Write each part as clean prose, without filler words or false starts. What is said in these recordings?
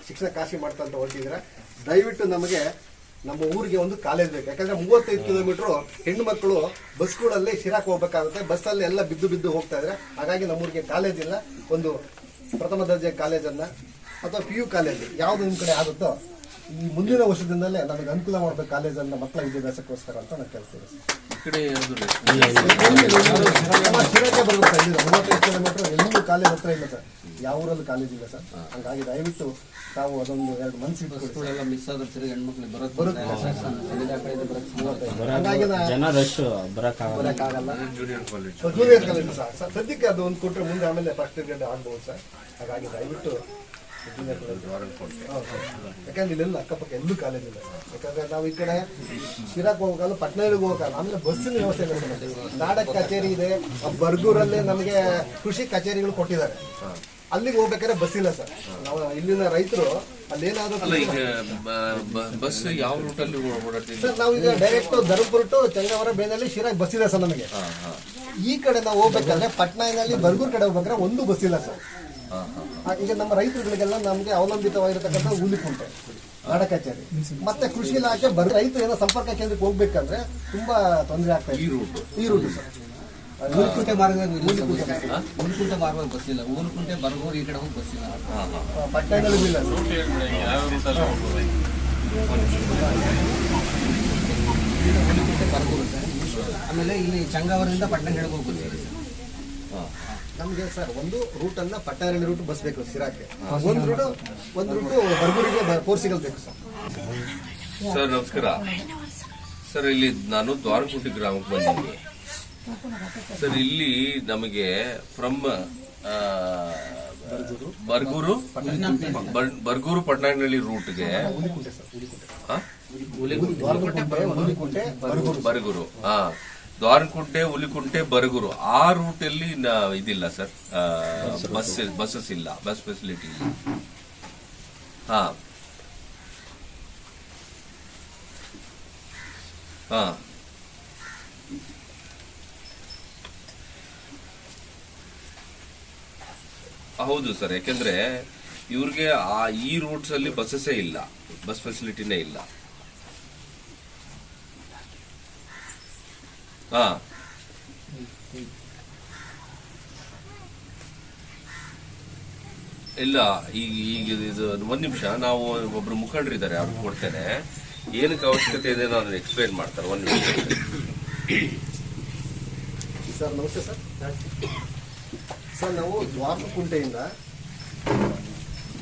ಶಿಕ್ಷಣ ಕಾಶಿ ಮಾಡ್ತಾ ಅಂತ ಹೊರಟಿದ್ದೀರಾ, ದಯವಿಟ್ಟು ನಮಗೆ ನಮ್ಮ ಊರಿಗೆ ಒಂದು ಕಾಲೇಜ್ ಬೇಕು. ಯಾಕಂದ್ರೆ 35 ಕಿಲೋಮೀಟರ್ ಹೆಣ್ಣು ಮಕ್ಕಳು ಬಸ್ಗಳಲ್ಲಿ ಶಿರಾಕ್ ಹೋಗ್ಬೇಕಾಗುತ್ತೆ, ಬಸ್ಸಲ್ಲಿ ಎಲ್ಲ ಬಿದ್ದು ಹೋಗ್ತಾ ಇದ್ರೆ. ಹಾಗಾಗಿ ನಮ್ಮೂರಿಗೆ ಕಾಲೇಜ್ ಇಲ್ಲ. ಒಂದು ಪ್ರಥಮ ದರ್ಜೆ ಕಾಲೇಜನ್ನ ಅಥವಾ PU ಕಾಲೇಜ್ ಯಾವ್ದು ನಿಮ್ಮ ಕಡೆ ಆಗುತ್ತೋ ಈ ಮುಂದಿನ ವರ್ಷದಿಂದಲೇ ನಮಗೆ ಅನುಕೂಲ ಮಾಡಬೇಕು ಕಾಲೇಜನ್ನ ಮಕ್ಕಳ ವಿದ್ಯಾಭ್ಯಾಸಕ್ಕೋಸ್ಕರ ಅಂತ ನಾನು ಕೇಳ್ತೀನಿ. ಶಿರಾಕ್ಕೆ ಬರುತ್ತೆ, 35 ಕಿಲೋಮೀಟರ್ ಎಲ್ಲೂ ಕಾಲೇಜ್ ಹತ್ರ ಇಲ್ಲ ಸರ್, ಯಾವ ಊರಲ್ಲಿ ಕಾಲೇಜ್ ಇಲ್ಲ ಸರ್. ಹಂಗಾಗಿ ದಯವಿಟ್ಟು ತಾವು ಅದೊಂದು 2 ಮನಸ್ಸಿಗೆ ಮಿಸ್ ಆದ್ರೆ ತಿರುಗಿ ಹೆಣ್ಮಕ್ಳಿಗೆ ಬರುತ್ತೆ. ಜೂನಿಯರ್ ಕಾಲೇಜ್ ಸರ್ ಸದ್ಯಕ್ಕೆ ಅದು ಒಂದು ಕೊಟ್ಟರೆ ಮುಂದೆ ಆಮೇಲೆ ಫಸ್ಟ್ ಗ್ರೇಡ್ ಆಗ್ಬೋದು ಸರ್. ಹಾಗಾಗಿ ದಯವಿಟ್ಟು ಜೂನಿಯರ್ ಕಾಲೇಜ್ ಯಾಕಂದ್ರೆ ಇಲ್ಲೆಲ್ಲ ಅಕ್ಕಪಕ್ಕ ಎಲ್ಲೂ ಕಾಲೇಜ್ ಇಲ್ಲ ಸರ್. ಯಾಕಂದ್ರೆ ನಾವು ಈ ಕಡೆ ಶಿರಾಕ್ ಹೋಗಲ್ಲ, ಪಟ್ನಾಳಿಗೆ ಹೋಗಲ್ಲ, ಆಮೇಲೆ ಬಸ್ಸಿನ ವ್ಯವಸ್ಥೆ ಇಲ್ಲ. ನಾಡಕ್ ಕಚೇರಿ ಇದೆ, ಬರ್ಗೂರಲ್ಲಿ ನಮಗೆ ಕೃಷಿ ಕಚೇರಿಗಳು ಕೊಟ್ಟಿದ್ದಾರೆ, ಅಲ್ಲಿಗೆ ಹೋಗ್ಬೇಕಾದ್ರೆ ಬಸ್ ಇಲ್ಲ ಸರ್. ನಾವು ಇಲ್ಲಿನ ರೈತರು ಅಲ್ಲೇನಾದ್ರೂ ಬಸ್ ಯಾವ ರೂಟ್ ಅಲ್ಲಿ ಓಡಾಡ್ತೀವಿ ಸರ್, ನಾವೀಗ ಡೈರೆಕ್ಟ್ ಧರ್ಮಪುರ ಟು ಚಂಗಾವರ ಬೇನಲ್ಲಿ ಶಿರಾಕ್ ಬಸ್ ಇದೆ ಸರ್ ನಮಗೆ. ಈ ಕಡೆ ನಾವು ಹೋಗ್ಬೇಕಾದ್ರೆ ಪಟ್ನಾಯಲ್ಲಿ ಬರ್ಗೂರ್ ಕಡೆ ಹೋಗ್ಬೇಕಾದ್ರೆ ಒಂದು ಬಸ್ ಇಲ್ಲ ಸರ್. ಈಗ ನಮ್ಮ ರೈತರುಗಳಿಗೆಲ್ಲ ನಮಗೆ ಅವಲಂಬಿತವಾಗಿರತಕ್ಕಂಥ ಹುಲಿಕುಂಟೆ, ನಾಡ ಕಚೇರಿ ಮತ್ತೆ ಕೃಷಿ ಇಲಾಖೆ ರೈತರು ಏನೋ ಸಂಪರ್ಕ ಕೇಂದ್ರಕ್ಕೆ ಹೋಗ್ಬೇಕಂದ್ರೆ ತುಂಬಾ ತೊಂದರೆ ಆಗ್ತಾ ಇದೆ. ಈ ರೂಟ್ ಸರ್ ಊರುಕುಂಟೆ ಮಾರ್ಗದಾಗ ಊರುಕುಂಟೆ ಮಾರ್ಗದಾಗ ಬಸ್ ಇಲ್ಲ, ಊರುಕುಂಟೆ ಬರ್ಗೋರು ಈ ಕಡೆ ಹೋಗಿ ಬಸ್ ಇಲ್ಲ, ಪಟ್ಟಣದಲ್ಲಿ ಇಲ್ಲ ಸರ್. ಊರುಕುಂಟೆ ಬರ್ಗೋರು ಸರ್. ಆಮೇಲೆ ಇಲ್ಲಿ ಚಂಗಾವರದಿಂದ ಪಟ್ಟಣಗಳಿಗೆ ಹೋಗ್ಬೋದು ಸರ್. ನಮಗೆ ಸರ್ ಒಂದು ರೂಟ್ ಅನ್ನ ಪಟ್ಟಣಹಳ್ಳಿ ರೂಟ್ ಬಸ್ ಬೇಕು ಶಿರಾಕ್ಕೆ, ಒಂದು ರೂಟ್ ಬರ್ಗೂರಿಗೆ ಫೋರ್ ಸಿಗಲ್ ಬೇಕು ಸರ್. ಸರ್ ನಮಸ್ಕಾರ ಸರ್, ಇಲ್ಲಿ ನಾನು ದ್ವಾರಕುಂಟೆ ಗ್ರಾಮಕ್ಕೆ ಬಂದಿದ್ದೀನಿ ಸರ್. ಇಲ್ಲಿ ನಮಗೆ ಫ್ರಮ್ ಬರ್ಗೂರು ಪಟ್ಟಣಹಳ್ಳಿ ರೂಟ್ಗೆ ಬರ್ಗೂರು ದ್ವಾರಕುಂಟೆ, ಹುಲಿಕುಂಟೆ, ಬರ್ಗೂರು ಆ ರೂಟ್ ಅಲ್ಲಿ ಇದಿಲ್ಲ ಸರ್, ಬಸ್ಸಸ್ ಇಲ್ಲ, ಬಸ್ ಫೆಸಿಲಿಟಿ ಇಲ್ಲ. ಹಾ ಹಾ ಹೌದು ಸರ್, ಯಾಕೆಂದ್ರೆ ಇವ್ರಿಗೆ ಈ ರೂಟ್ಸ್ ಅಲ್ಲಿ ಬಸ್ಸೇ ಇಲ್ಲ, ಬಸ್ ಫೆಸಿಲಿಟಿನೇ ಇಲ್ಲ. ಹಾ ಇಲ್ಲ, ಈಗ ಇದು 1 ನಿಮಿಷ, ನಾವು ಒಬ್ರು ಮುಖಂಡರಿದ್ದಾರೆ, ಅವ್ರಿಗೆ ಕೊಡ್ತೇನೆ, ಏನಕ್ಕೆ ಅವಶ್ಯಕತೆ ಇದೆ ನಾನು ಎಕ್ಸ್ಪ್ಲೈನ್ ಮಾಡ್ತಾರೆ. 1 ನಿಮಿಷ ಸರ್. ನಮಸ್ತೆ ಸರ್. ಸರ್ ನಾವು ದ್ವಾರಕುಂಟೆಯಿಂದ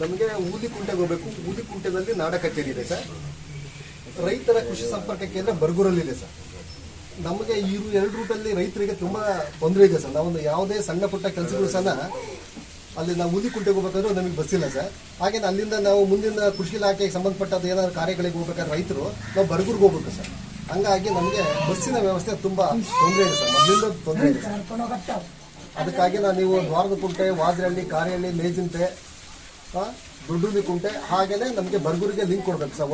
ನಮಗೆ ಊದಿಕುಂಟೆಗೆ ಹೋಗ್ಬೇಕು. ಊದಿಕುಂಟೆದಲ್ಲಿ ನಾಡ ಕಚೇರಿ ಇದೆ ಸರ್. ರೈತರ ಕೃಷಿ ಸಂಪರ್ಕ ಕೇಂದ್ರ ಬರ್ಗೂರಲ್ಲಿದೆ ಸರ್. ನಮಗೆ ಈ 2 ರೂಟಲ್ಲಿ ರೈತರಿಗೆ ತುಂಬಾ ತೊಂದರೆ ಇದೆ ಸರ್. ನಾವೊಂದು ಯಾವುದೇ ಸಣ್ಣ ಪುಟ್ಟ ಕೆಲಸಗಳು ಸಹ ಅಲ್ಲಿ ನಾವು ಊದಿಕುಂಟೆಗೆ ಹೋಗ್ಬೇಕಾದ್ರೂ ನಮಗೆ ಬಸ್ ಇಲ್ಲ ಸರ್. ಹಾಗೆ ಅಲ್ಲಿಂದ ನಾವು ಮುಂದಿನ ಕೃಷಿ ಇಲಾಖೆಗೆ ಸಂಬಂಧಪಟ್ಟದ್ದು ಏನಾದ್ರು ಕಾರ್ಯಗಳಿಗೆ ಹೋಗ್ಬೇಕಾದ್ರೆ ರೈತರು ನಾವು ಬರ್ಗೂರ್ಗೆ ಹೋಗ್ಬೇಕು ಸರ್. ಹಂಗಾಗಿ ನಮಗೆ ಬಸ್ಸಿನ ವ್ಯವಸ್ಥೆ ತುಂಬಾ ತೊಂದರೆ ಇದೆ ಸರ್, ಮೊದಲಿಂದ ತೊಂದರೆ ಇದೆ ಸರ್. ಅದಕ್ಕಾಗಿ ನೀವು ದ್ವಾರಕುಂಟೆ, ವಾದ್ರಹಳ್ಳಿ, ಕಾರಿಹಳ್ಳಿ, ಮೇಜಿಂತೆ, ದೊಡ್ಡುಲಿಕುಂಟೆ ಹಾಗೇನೆ ನಮಗೆ ಬರ್ಗೂರಿಗೆ ಲಿಂಕ್ ಕೊಡ್ಬೇಕು ಸರ್.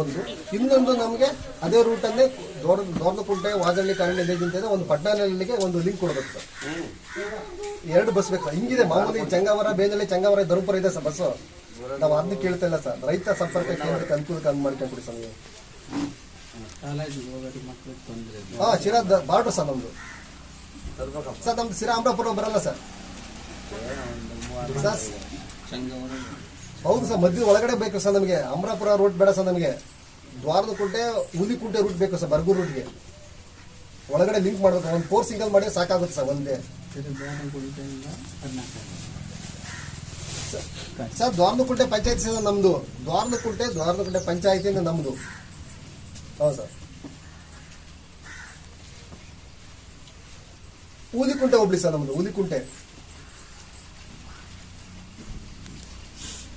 ಇನ್ನೊಂದು ನಮಗೆ ಅದೇ ರೂಟನ್ನೇ ದ್ವಾರಕುಂಟೆ, ವಾದ್ರಹಳ್ಳಿ, ಕಾರಿಹಳ್ಳಿ, ಮೇಜಿಂತೆ ಒಂದು ಪಟ್ಟಣಹಳ್ಳಿಗೆ ಒಂದು ಲಿಂಕ್ ಕೊಡ್ಬೇಕು ಸರ್. 2 ಬಸ್ ಬೇಕು ಸರ್. ಹಿಂಗಿದೆ ಮಾಮೂಲಿ ಚಂಗಾವರ, ಬೇಂದಳ್ಳಿ, ಚಂಗಾವರ, ಧರ್ಮಪುರ ಇದೆ ಸರ್ ಬಸ್ಸು. ನಾವು ಅದನ್ನ ಕೇಳ್ತಾ ಇಲ್ಲ ಸರ್. ರೈತ ಸಂಪರ್ಕ ಕೇಂದ್ರಕ್ಕೆ ಅನುಕೂಲಕ್ಕೆ ಮಾಡ್ಕೊಂಡ್ಬಿಡಿ ಸರ್ ನೀವು. ಶಿರಾ ಬಾರ್ಡ್ರು ಸರ್ ನಮ್ದು ಸರ್. ನಮ್ದು ಶಿರಾ ಅಮರಾಪುರ ಬರಲ್ಲ ಸರ್. ಹೌದು ಸರ್, ಮಧ್ಯ ಒಳಗಡೆ ಬೇಕು ಸರ್ ನಮಗೆ. ಅಮರಾಪುರ ರೂಟ್ ಬೇಡ ಸರ್ ನಮಗೆ. ದ್ವಾರಕುಂಟೆ, ಹುಲಿಕುಂಟೆ ರೂಟ್ ಬೇಕು ಸರ್. ಬರ್ಗೂರು ರೂಟ್ಗೆ ಒಳಗಡೆ ಲಿಂಕ್ ಮಾಡ್ಬೇಕು. ಒಂದು 4 ಸಿಂಗಲ್ ಮಾಡಿ ಸಾಕಾಗುತ್ತೆ ಸರ್ ಒಂದೇ ಸರ್. ದ್ವಾರಕುಂಟೆ ಪಂಚಾಯತ್ ಸರ್ ನಮ್ದು. ದ್ವಾರಕುಂಟೆ ಪಂಚಾಯತಿಂದ ನಮ್ದು. ಹೌದು ಸರ್. ಹುಲಿಕುಂಟೆ ಹೋಗ್ಲಿ ಸರ್ ನಮ್ದು. ಹುಲಿಕುಂಟೆ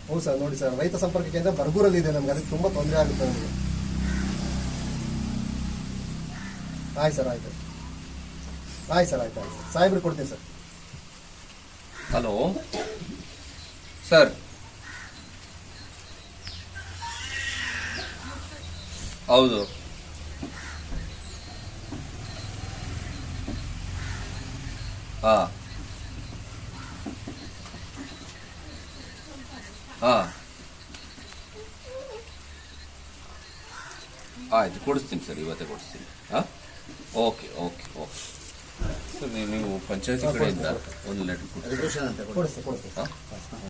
ಹೌದು ಸರ್. ನೋಡಿ ಸರ್, ರೈತ ಸಂಪರ್ಕ ಕೇಂದ್ರ ಬರ್ಗೂರಲ್ಲಿ ಇದೆ ನಮ್ಗೆ. ಅದಕ್ಕೆ ತುಂಬಾ ತೊಂದರೆ ಆಗುತ್ತೆ ನಮಗೆ. ಆಯ್ತು ಸರ್, ಆಯ್ತು ಸಾಹೇಬ್ರು ಕೊಡ್ತೀನಿ ಸರ್. Hello sir. ಹೌದು, ಹಾ ಹಾ ಆಯ್ತು, ಕೊಡಿಸ್ತೀನಿ ಸರ್, ಇವತ್ತೇ ಕೊಡಿಸ್ತೀನಿ. ಹಾಂ, ಓಕೆ ಓಕೆ ಓಕೆ ಸರ್. ನೀವು ಪಂಚಾಯತಿ ಕಡೆಯಿಂದ ಒಂದು ಲೆಟರ್ ಕೊಡಿ. ಕೊಡಿಸ್ತೀನಿ. ಹಾಂ